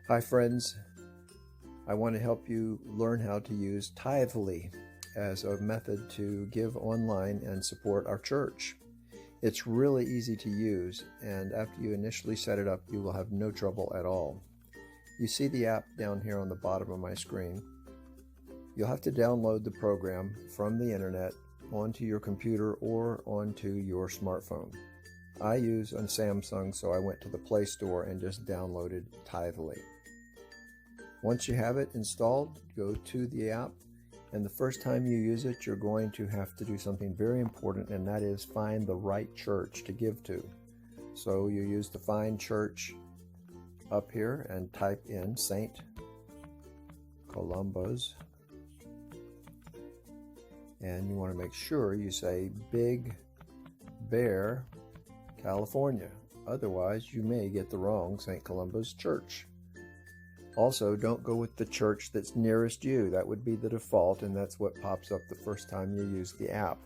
Hi friends, I want to help you learn how to use Tithely as a method to give online and support our church. It's really easy to use, and after you initially set it up, you will have no trouble at all. You see the app down here on the bottom of my screen. You'll have to download the program from the internet onto your computer or onto your smartphone. I use a Samsung, so I went to the Play Store and just downloaded Tithely. Once you have it installed, go to the app, and the first time you use it, you're going to have to do something very important, and that is find the right church to give to. So you use the Find Church up here and type in St. Columba's, and you want to make sure you say Big Bear, California. Otherwise, you may get the wrong St. Columba's Church. Also, don't go with the church that's nearest you. That would be the default, and that's what pops up the first time you use the app.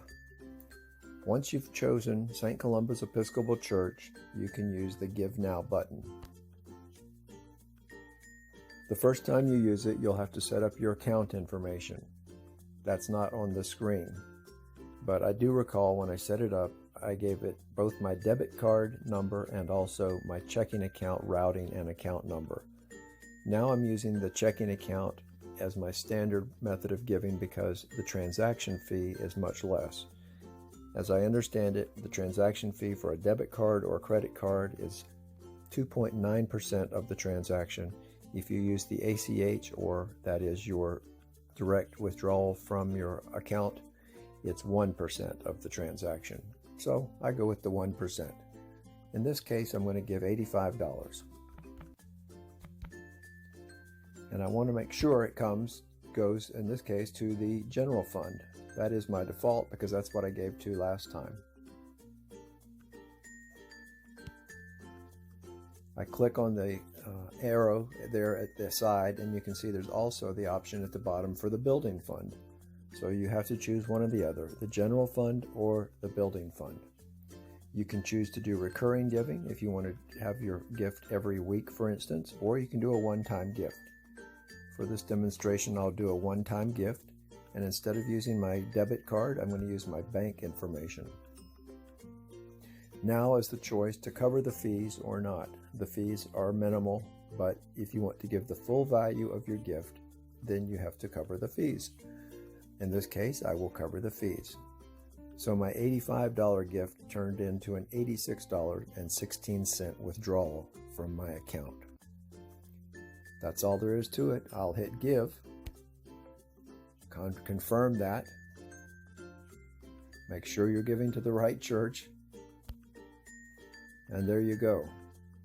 Once you've chosen St. Columba's Episcopal Church, you can use the Give Now button. The first time you use it, you'll have to set up your account information. That's not on the screen. But I do recall when I set it up, I gave it both my debit card number and also my checking account routing and account number. Now I'm using the checking account as my standard method of giving because the transaction fee is much less. As I understand it, the transaction fee for a debit card or a credit card is 2.9% of the transaction. If you use the ACH, or that is your direct withdrawal from your account, it's 1% of the transaction. So I go with the 1%. In this case, I'm going to give $85. And I want to make sure it goes, in this case, to the general fund. That is my default because that's what I gave to last time. I click on the arrow there at the side, and you can see there's also the option at the bottom for the building fund. So you have to choose one or the other, the general fund or the building fund. You can choose to do recurring giving if you want to have your gift every week, for instance, or you can do a one-time gift. For this demonstration, I'll do a one-time gift, and instead of using my debit card, I'm going to use my bank information. Now is the choice to cover the fees or not. The fees are minimal, but if you want to give the full value of your gift, then you have to cover the fees. In this case, I will cover the fees. So my $85 gift turned into an $86.16 withdrawal from my account. That's all there is to it. I'll hit give, confirm that, make sure you're giving to the right church, and there you go.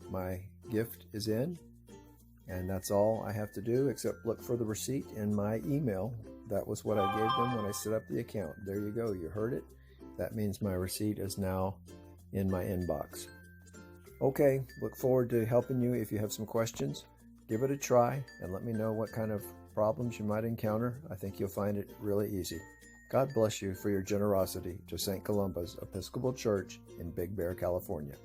My gift is in, and that's all I have to do except look for the receipt in my email. That was what I gave them when I set up the account. There you go. You heard it. That means my receipt is now in my inbox. Okay, look forward to helping you. If you have some questions, give it a try and let me know what kind of problems you might encounter. I think you'll find it really easy. God bless you for your generosity to St. Columba's Episcopal Church in Big Bear, California.